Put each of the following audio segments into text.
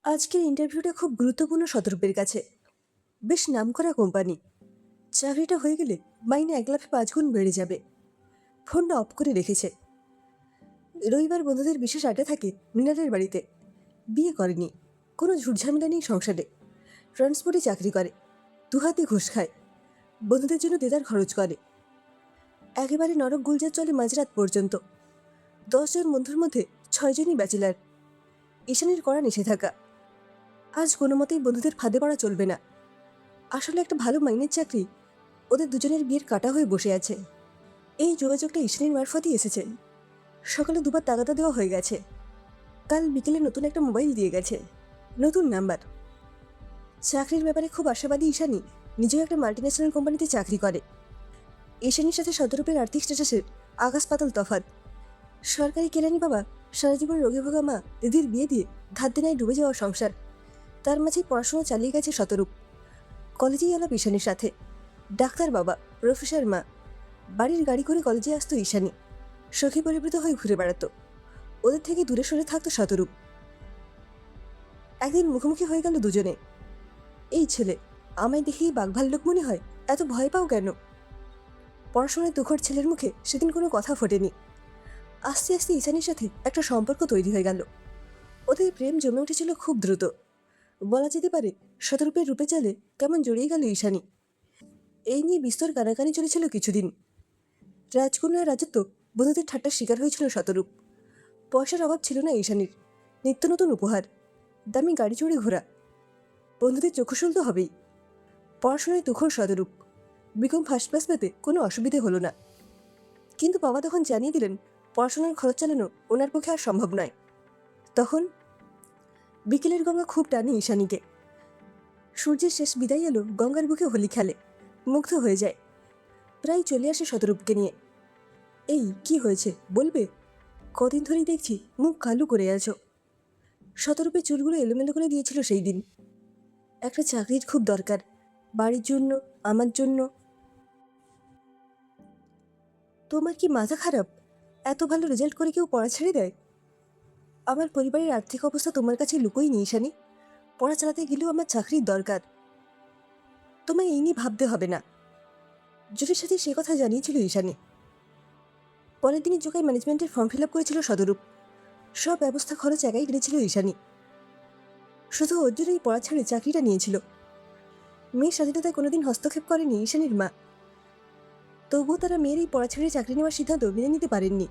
আজকের ইন্টারভিউটা খুব গুরুত্বপূর্ণ শতরূপের কাছে। বেশ নামকরা কোম্পানি। চাকরিটা হয়ে গেলে মাইনে 1 লাফে 5 গুণ বেড়ে যাবে। ফোনটা অফ করে রেখেছে। রবিবার বন্ধুদের বিশেষ আড্ডা থাকে মৃণালের বাড়িতে। বিয়ে করেনি, কোনো ঝুটঝামেলা নেই সংসারে। ট্রান্সপোর্টে চাকরি করে, দুহাতে ঘুষ খায়, বন্ধুদের জন্য দেদার খরচ করে। একেবারে নরক গুলজার চলে মাঝরাত পর্যন্ত। 10 জন বন্ধুর মধ্যে 6 জনই ব্যাচেলার। ঈশানীর করা নিষেধাজ্ঞা। আজ কোনো মতেই বন্ধুদের ফাঁদে পড়া চলবে না। আসলে একটা ভালো মাইনের চাকরি ওদের দুজনের বিয়ের কাটা হয়ে বসে আছে। এই যোগাযোগটা ঈশানীর মারফতই এসেছে। সকালে দুবার তাগাদা দেওয়া হয়ে গেছে। কাল বিকেলে নতুন একটা মোবাইল দিয়ে গেছে, নতুন নাম্বার। চাকরির ব্যাপারে খুব আশাবাদী ঈশানী নিজেও একটা মাল্টিন্যাশনাল কোম্পানিতে চাকরি করে। ঈশানীর সাথে শতরূপের আর্থিক স্ট্যাটাসের আকাশ পাতাল তফাৎ। সরকারি কেরানি বাবা, সারা জীবন রোগে ভোগা মা দিদির বিয়ে দিয়ে ধার দেনায় ডুবে যাওয়া সংসার। তার মাঝেই পড়াশোনা চালিয়ে গেছে শতরূপ। কলেজেই আলাপ ঈশানীর সাথে। ডাক্তার বাবা, প্রফেসর মা। বাড়ির গাড়ি করে কলেজে আসতো ঈশানী। সখী পরিবৃত হয়ে ঘুরে বেড়াতো। ওদের থেকে দূরে সরে থাকতো শতরূপ। একদিন মুখোমুখি হয়ে গেল দুজনে। এই ছেলে, আমায় দেখেই বাঘভাল্লুক মনে হয়, এত ভয় পাও কেন? পড়াশোনায় তুখর ছেলের মুখে সেদিন কোনো কথা ফোটেনি। আস্তে আস্তে ঈশানীর সাথে একটা সম্পর্ক তৈরি হয়ে গেল। ওদের প্রেম জমে উঠেছিল খুব দ্রুত। বলা যেতে পারে শতরূপের রূপে চালে কেমন জড়িয়ে গেল ঈশানী। এই নিয়ে বিস্তর কানাকানি চলেছিল কিছুদিন। রাজকন্যার রাজত্ব বন্ধুদের ঠাট্টার শিকার হয়েছিল শতরূপ। পয়সার অভাব ছিল না ঈশানীর। নিত্য নতুন উপহার, দামি গাড়ি চড়ে ঘোরা। বন্ধুদের চক্ষুশুল তো হবেই। পড়াশোনায় তুখর শতরূপ। বিকম ফার্স্ট ক্লাস পেতে কোনো অসুবিধে হলো না। কিন্তু বাবা তখন জানিয়ে দিলেন পড়াশোনার খরচ চালানো ওনার পক্ষে আর সম্ভব নয়। তখন বিকেলের গঙ্গা খুব টানে ঈশানীকে। সূর্যের শেষ বিদায় এলো গঙ্গার বুকে হোলি খেলে, মুগ্ধ হয়ে যায়। প্রায় চলে আসে শতরূপকে নিয়ে। এই কি হয়েছে বলবে? কদিন ধরেই দেখছি মুখ কালু করে আছো। শতরূপের চুলগুলো এলোমেলো করে দিয়েছিল সেই দিন। একটা চাকরির খুব দরকার, বাড়ির জন্য, আমার জন্য। তোমার কি মাথা খারাপ? এত ভালো রেজাল্ট করে কেউ পড়া ছেড়ে দেয়? আমার পরিবারের আর্থিক অবস্থা তোমার কাছে লুকোই নি ঈশানী। পড়া চালাতে গেলেও আমার চাকরির দরকার। তোমায় এই নিয়ে ভাবতে হবে না। জুটির সাথে সে কথা জানিয়েছিল ঈশানী। পরের দিনই জোকাই ম্যানেজমেন্টের ফর্ম ফিল আপ করেছিল শতরূপ। সব ব্যবস্থা খরচ একাই কিনেছিল ঈশানী। শুধু ওর জন্যই পড়া ছেড়ে চাকরিটা নিয়েছিল। মেয়ের স্বাধীনতায় কোনোদিন হস্তক্ষেপ করেনি ঈশানীর মা। তবুও তারা মেয়ের এই পড়া ছেড়ে চাকরি নেওয়ার সিদ্ধান্ত মেনে নিতে পারেননি।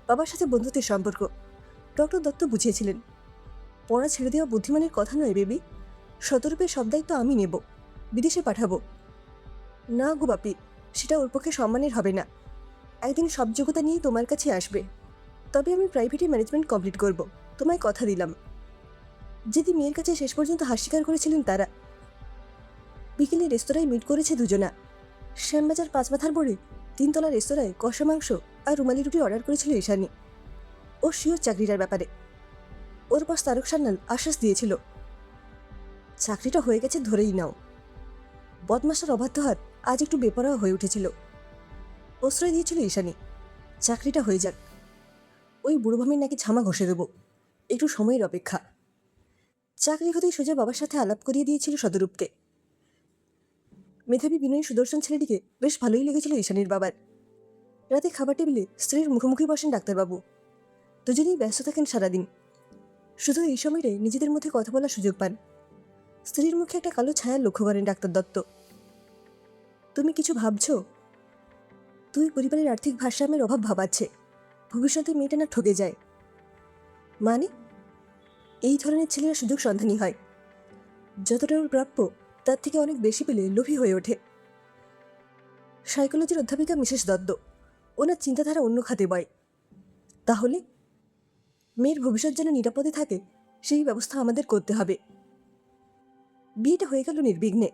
বাবার সাথে বন্ধুত্বের সম্পর্ক। ডক্টর দত্ত বুঝিয়েছিলেন, পড়া ছেড়ে দেওয়া বুদ্ধিমানের কথা নয় বেবি। শতরূপের সব দায়িত্ব আমি নেব, বিদেশে পাঠাবো। না গো বাপি, সেটা ওর পক্ষে সম্মানের হবে না। একদিন সব যোগ্যতা নিয়েই তোমার কাছে আসবে। তবে আমি প্রাইভেটে ম্যানেজমেন্ট কমপ্লিট করব, তোমায় কথা দিলাম। যেদি মেয়ের কাছে শেষ পর্যন্ত হার স্বীকার করেছিলেন তারা। বিকেলে রেস্তোরাঁয় মিট করেছে দুজনা। শ্যামবাজার 5 মাথার মোড়ে 3 তলা রেস্তোরাঁয় কষা মাংস আর রুমালি রুটি অর্ডার করেছিল ঈশানী। ও শিওর চাকরিটার ব্যাপারে। ওর বস তারক সান্যাল আশ্বাস দিয়েছিল, চাকরিটা হয়ে গেছে ধরেই নাও। বদমাস্টার অবাধ্য হাত আজ একটু বেপরোয়া হয়ে উঠেছিল। প্রশ্রয় দিয়েছিল ঈশানী, চাকরিটা হয়ে যাক। ওই বুড়োভামির নাকি ছামা ঘষে দেব, একটু সময়ের অপেক্ষা। চাকরি হতেই সোজা বাবার সাথে আলাপ করিয়ে দিয়েছিল শতরূপকে। মেধাবী বিনয়ী সুদর্শন ছেলেটিকে বেশ ভালোই লেগেছিল ঈশানীর বাবার। রাতে খাবার টেবিলে স্ত্রীর মুখোমুখি বসেন ডাক্তারবাবু। দুজনেই ব্যস্ত থাকেন সারাদিন। শুধু এই সময়টাই নিজেদের মধ্যে কথা বলার সুযোগ পান। স্ত্রীর মুখে একটা কালো ছায়া লক্ষ্য করেন ডাক্তার দত্ত। তুমি কিছু ভাবছো? তুই পরিবারের আর্থিক ভারসাম্যের অভাব ভাবাচ্ছে। ভবিষ্যতে মেয়েটা না ঠকে যায়। মানে? এই ধরনের ছেলেরা সুযোগ সন্ধানী হয়। যতটা ওর প্রাপ্য তার থেকে অনেক বেশি পেলে লোভী হয়ে ওঠে। সাইকোলজির অধ্যাপিকা মিসেস দত্ত, ওনার চিন্তাধারা অন্য খাতে বয়। তাহলে মেয়ের ভবিষ্যৎ যেন নিরাপদে থাকে সেই ব্যবস্থা আমাদের করতে হবে। বিয়েটা হয়ে গেল নির্বিঘ্নে।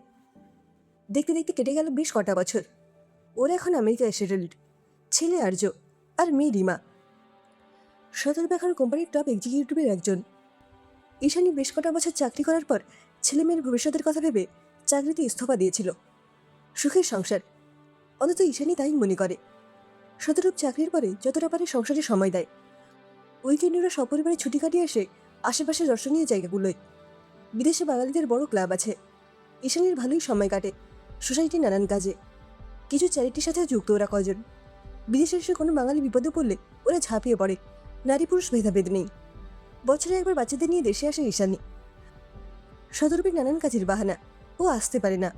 দেখতে দেখতে কেটে গেল বেশ কটা বছর। ওরা এখন আমেরিকায় সেটেলড। ছেলে আর্য আর মেয়ে রিমা। শতরূপ এখন কোম্পানির টপ এক্সিকিউটিভের একজন। ঈশানী বেশ কটা বছর চাকরি করার পর ছেলে মেয়ের ভবিষ্যতের কথা ভেবে চাকরিতে ইস্তফা দিয়েছিল। সুখের সংসার, অন্তত ঈশানী তাই মনে করে। শতরূপ চাকরির পরে যতটা পারে সংসারে সময় দেয়। উইকেন্ডে ওরা সপরিবারে ছুটি কাটিয়ে আসে আশেপাশের দর্শনীয় জায়গাগুলোয়। বিদেশে বাঙালিদের বড় ক্লাব আছে। ঈশানীর ভালোই সময় কাটে সোসাইটির নানান কাজে। কিছু চ্যারিটির সাথে যুক্ত ওরা কজন। বিদেশে এসে কোনো বাঙালি বিপদে পড়লে ওরা ঝাঁপিয়ে পড়ে। নারী পুরুষ ভেদাভেদ নেই। বছরে একবার বাচ্চাদের নিয়ে দেশে আসে ঈশানী। শতরূপের নানান কাজের বাহানা, ও আসতে পারে না।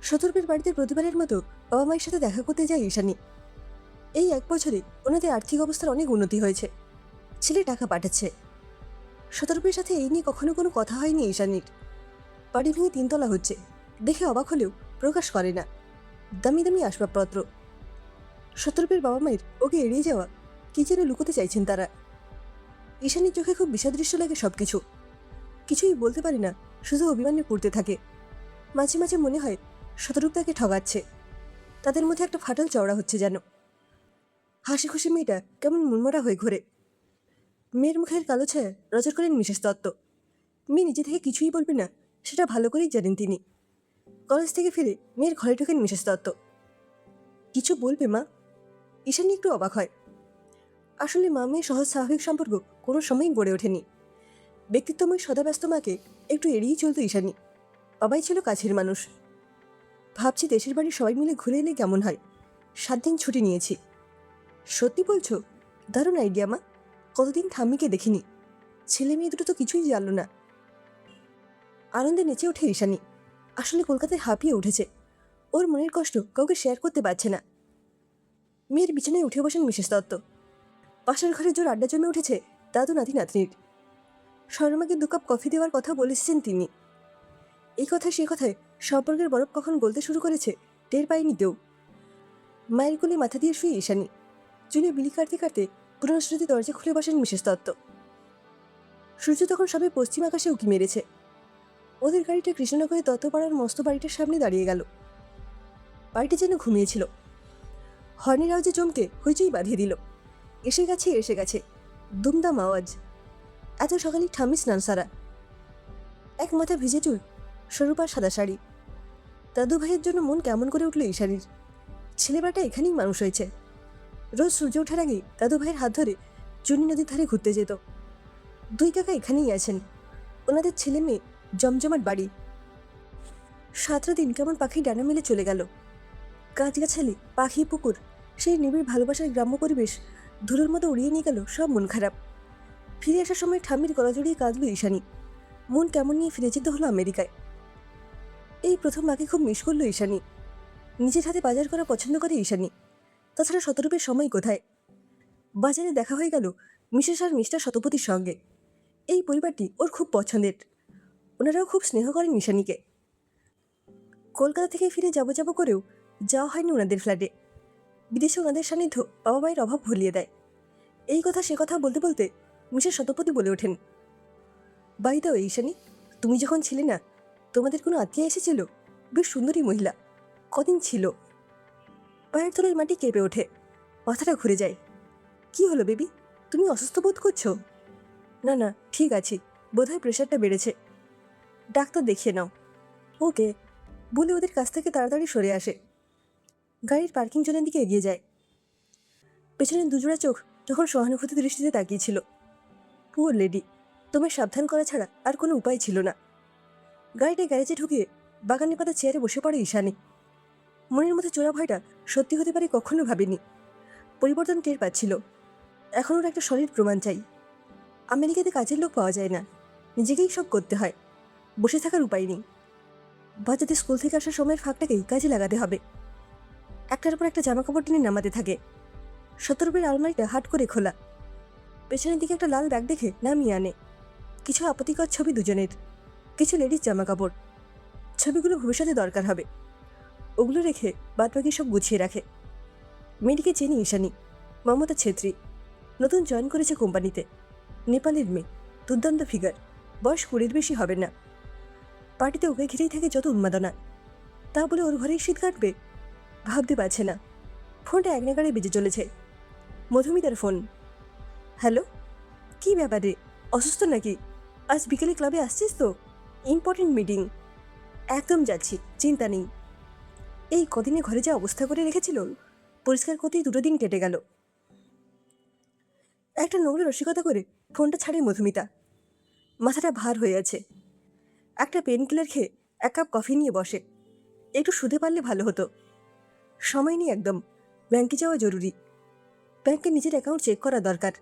শতরূপের বাড়িতে প্রতিবারের মতো বাবা মায়ের সাথে দেখা করতে যায় ঈশানী। এই 1 বছরে ওনাদের আর্থিক অবস্থার অনেক উন্নতি হয়েছে। ছেলে টাকা পাঠাচ্ছে। শতরূপের সাথে এই নিয়ে কখনো কোনো কথা হয়নি ঈশানীর। বাড়ি ভেঙে 3 তলা হচ্ছে, দেখে অবাক হলেও প্রকাশ করে না। দামি দামি আসবাবপত্র। শতরূপের বাবা মায়ের ওকে এড়িয়ে যাওয়া কি যেন লুকোতে চাইছেন তারা। ঈশানীর চোখে খুব বিষদৃশ্য লাগে সবকিছু। কিছুই বলতে পারে না, শুধু অভিমানে পড়তে থাকে। মাঝে মাঝে মনে হয় শতরূপ তাকে ঠগাচ্ছে। তাদের মধ্যে একটা ফাটল চওড়া হচ্ছে যেন। হাসি খুশি মেয়েটা কেমন মনমরা হয়ে ঘোরে। মেয়ের মুখের কালো ছায়া নজর করেন মিসেস দত্ত। মেয়ে নিজে থেকে কিছুই বলবে না, সেটা ভালো করেই জানেন তিনি। কলেজ থেকে ফিরে মেয়ের ঘরে ঢোকেন মিসেস দত্ত। কিছু বলবে মা? ঈশানী একটু অবাক হয়। আসলে মা মেয়ের সহজ স্বাভাবিক সম্পর্ক কোনো সময়ই গড়ে ওঠেনি। ব্যক্তিত্বময় সদাব্যস্ত মাকে একটু এড়িয়েই চলত ঈশানী। বাবাই ছিল কাছের মানুষ। ভাবছি দেশের বাড়ির সবাই মিলে ঘুরে এলে কেমন হয়। 7 দিন ছুটি নিয়েছি। সত্যি বলছো? দারুণ আইডিয়া মা। কতদিন ঠাম্মিকে দেখিনি। ছেলে মেয়ে দুটো তো কিছুই জানল না। আনন্দে নেচে ওঠে ঈশানী। আসলে কলকাতায় হাঁপিয়ে উঠেছে। ওর মনের কষ্ট কাউকে শেয়ার করতে পারছে না। মেয়ের বিছানায় উঠে বসেন মিসেস দত্ত। পাশের ঘরে জোর আড্ডা জমে উঠেছে দাদু নাতি নাতনির। শর্মাকে 2 কাপ কফি দেওয়ার কথা বলেছেন তিনি। এই কথায় সে কথায় সম্পর্কের বরফ কখন গলতে শুরু করেছে টের পায়নি কেউ। মায়ের কোলে মাথা দিয়ে শুয়ে ঈশানী। চুলে বিলি কাটতে কাটতে পুরনো স্মৃতি দরজা খুলে বসেন মিসেস দত্ত। সূর্য তখন সবে পশ্চিম আকাশে উঁকি মেরেছে। ওদের গাড়িটা কৃষ্ণনগরের দত্তপাড়ার মস্ত বাড়িটার সামনে দাঁড়িয়ে গেল। বাড়িটা যেন ঘুমিয়েছিল। হর্নের আওয়াজে চমকে হইচই বাঁধিয়ে দিল। এসে গেছে এসে গেছে, দুমদাম আওয়াজ। এত সকালে ঠাম্মি স্নান সারা। এক মাথা ভিজে চুল, সরুপার সাদা শাড়ি। দাদু ভাইয়ের জন্য মন কেমন করে উঠল ঈশানীর। ছেলেবেলাটা এখানেই মানুষ হয়েছে। রোজ সূর্য ওঠার আগেই দাদু ভাইয়ের হাত ধরে চুনি নদীর ধারে ঘুরতে যেত। 2 কাকা এখানেই আছেন। ওনাদের ছেলে মেয়ে, জমজমাট বাড়ি। 7টা দিন কেমন পাখি ডানা মেলে চলে গেল। গাছগাছালি, পাখি, পুকুর, সেই নিবিড় ভালোবাসার গ্রাম্য পরিবেশ ধুলোর মতো উড়িয়ে নিয়ে গেল সব মন খারাপ। ফিরে আসার সময় ঠাম্মির গলা জড়িয়ে কাঁদল ঈশানী। মন কেমন নিয়ে ফিরে যেতে হলো আমেরিকায়। এই প্রথম মাকে খুব মিস করল ঈশানী। নিজের হাতে বাজার করা পছন্দ করে ঈশানী। তাছাড়া শতরূপের সময় কোথায়? বাজারে দেখা হয়ে গেল মিসেস আর মিস্টার শতপথীর সঙ্গে। এই পরিবারটি ওর খুব পছন্দের। ওনারাও খুব স্নেহ করেন ঈশানীকে। কলকাতা থেকে ফিরে যাবো যাবো করেও যাওয়া হয়নি ওনাদের ফ্ল্যাটে। বিদেশে ওনাদের সান্নিধ্য বাবা মায়ের অভাব ভুলিয়ে দেয়। এই কথা সে কথা বলতে বলতে মিসেস শতপথী বলে ওঠেন, বাই দ্য ওয়ে ঈশানী, তুমি যখন ছিলে না, তোমাদের কোনো আত্মীয় এসেছিল? বেশ সুন্দরী মহিলা। কদিন ছিল? পায়ের তলায় মাটি কেঁপে ওঠে। মাথাটা ঘুরে যায়। কি হলো বেবি, তুমি অসুস্থ বোধ করছো? না না, ঠিক আছি। বোধহয় প্রেশারটা বেড়েছে। ডাক্তার দেখিয়ে নাও। ওকে বলে ওদের কাছ থেকে তাড়াতাড়ি সরে আসে। গাড়ির পার্কিং জোনের দিকে এগিয়ে যায়। পেছনে দুজোড়া চোখ তখন সহানুভূতি দৃষ্টিতে তাকিয়েছিল। পুয়ার লেডি, তোমায় সাবধান করা ছাড়া আর কোনো উপায় ছিল না। গাড়িটা গ্যারেজে ঢুকিয়ে বাগানে পাতা চেয়ারে বসে পড়ে ঈশানী। মনের মধ্যে চোরা ভয়টা সত্যি হতে পারে কখনো ভাবেনি। পরিবর্তন টের পাচ্ছিল। এখন ওর একটা সলিড প্রমাণ চাই। আমেরিকাতে কাজের লোক পাওয়া যায় না, নিজেকেই সব করতে হয়। বসে থাকার উপায় নেই। বাচ্চাতে স্কুল থেকে আসার সময়ের ফাঁকটাকেই কাজে লাগাতে হবে। একটার পর একটা জামাকাপড় টেনে নামাতে থাকে। শতরূপের আলমারিটা হাট করে খোলা। পেছনের দিকে একটা লাল ব্যাগ দেখে নামিয়ে আনে। কিছু আপত্তিকর ছবি দুজনের, কিছু লেডিস জামাকাপড়। ছবিগুলো ভবিষ্যতে দরকার হবে। ওগুলো রেখে বাদবাকি সব গুছিয়ে রাখে। মেয়েটিকে চেনি ঈশানী, মমতা ছেত্রী। নতুন জয়েন করেছে কোম্পানিতে। নেপালের মেয়ে, দুর্দান্ত ফিগার। বয়স 20-র বেশি হবে না। পার্টিতে ওকে ঘিরেই থাকে যত উন্মাদনা। তা বলে ওর ঘরেই শীত কাটবে? ভাবতে পারছে না। ফোনটা এক নাগাড়ে বেজে চলেছে। মধুমিতার ফোন। হ্যালো, কী ব্যাপারে? অসুস্থ নাকি? আজ বিকেলে ক্লাবে আসছিস তো? Important meeting. একদম যাচ্ছি, চিন্তা নেই। এই কদিনে ঘরে যা অবস্থা করে রেখেছিল, পরিষ্কার করতেই 2 দিন কেটে গেল। একটা নোংরা রসিকতা করে ফোনটা ছাড়ে মধুমিতা। মাথাটা ভার হয়ে আছে। একটা পেন কিলার খেয়ে 1 কাপ কফি নিয়ে বসে। একটু শুতে পারলে ভালো হতো। সময় নেই একদম। ব্যাংকে যাওয়া জরুরি। ব্যাংকে নিজের অ্যাকাউন্ট চেক করা দরকার।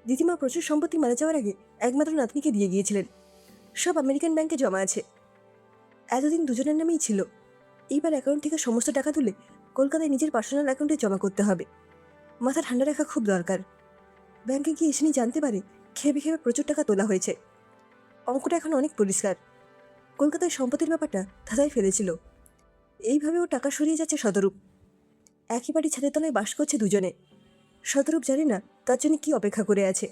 দিদিমা প্রচুর সম্পত্তি মারা যাওয়ার আগে একমাত্র নাতনিকে দিয়ে গিয়েছিলেন। সব আমেরিকান ব্যাংকে জমা আছে। এতদিন দুজনের নামেই ছিল। এইবার অ্যাকাউন্ট থেকে সমস্ত টাকা তুলে কলকাতায় নিজের পার্সোনাল অ্যাকাউন্টে জমা করতে হবে। মাথা ঠান্ডা রাখা খুব দরকার। ব্যাংকে গিয়ে এসে জানতে পারে খেপে খেপে প্রচুর টাকা তোলা হয়েছে। অঙ্কটা এখন অনেক পরিষ্কার। কলকাতায় সম্পত্তির ব্যাপারটা ধাঁধায় ফেলেছিল। এইভাবেও টাকা সরিয়ে যাচ্ছে শতরূপ। একই বাড়ি ছাদের তলায় বাস করছে দুজনে। শতরূপ জানে না তার জন্য কি অপেক্ষা করে আছে।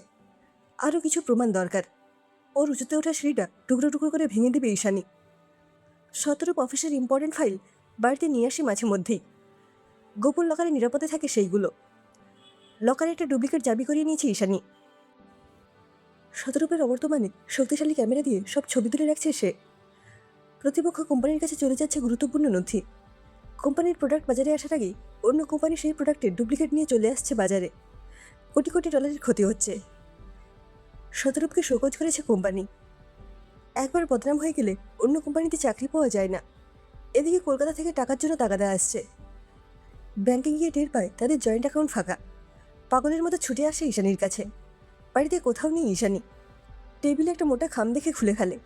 আরও কিছু প্রমাণ দরকার। ওর উঁচুতে ওঠা সিঁড়িটা টুকরো টুকরো করে ভেঙে দেবে ঈশানী। শতরূপ অফিসের ইম্পর্টেন্ট ফাইল বাড়িতে নিয়ে আসে মাঝে মধ্যেই। গোপন লকারে নিরাপদে থাকে সেইগুলো। লকারে একটা ডুপ্লিকেট চাবি করিয়ে নিয়েছে ঈশানী। শতরূপের অবর্তমানে শক্তিশালী ক্যামেরা দিয়ে সব ছবি তুলে রাখছে সে। প্রতিপক্ষ কোম্পানির কাছে চলে যাচ্ছে গুরুত্বপূর্ণ নথি। কোম্পানির প্রোডাক্ট বাজারে আসার আগেই অন্য কোম্পানি সেই প্রোডাক্টের ডুপ্লিকেট নিয়ে চলে আসছে বাজারে। কোটি কোটি ডলারের ক্ষতি হচ্ছে। শতরূপকে শোকজ করেছে কোম্পানি। একবার বদনাম হয়ে গেলে অন্য কোম্পানিতে চাকরি পাওয়া যায় না। এদিকে কলকাতা থেকে টাকার জন্য তাগাদা আসছে। ব্যাংকে গিয়ে টের পায় তাদের জয়েন্ট অ্যাকাউন্ট ফাঁকা। পাগলের মতো ছুটে আসে ঈশানীর কাছে। বাড়িতে কোথাও নেই ঈশানী। টেবিলে একটা মোটা খাম দেখে খুলে ফেলে।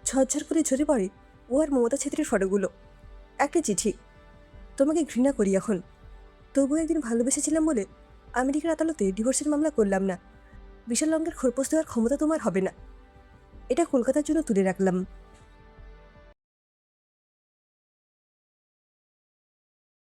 ঝরঝর করে ঝরে পড়ে ও আর মমতা ছেত্রীর ফটোগুলো। একটা চিঠি। তোমাকে ঘৃণা করি এখন। তবু একদিন ভালোবেসেছিলাম বলে আমেরিকার আদালতে ডিভোর্সের মামলা করলাম না। বিশাল রঙের খোরপোশ দেওয়ার ক্ষমতা তোমার হবে না। এটা কলকাতার জন্য তুলে রাখলাম।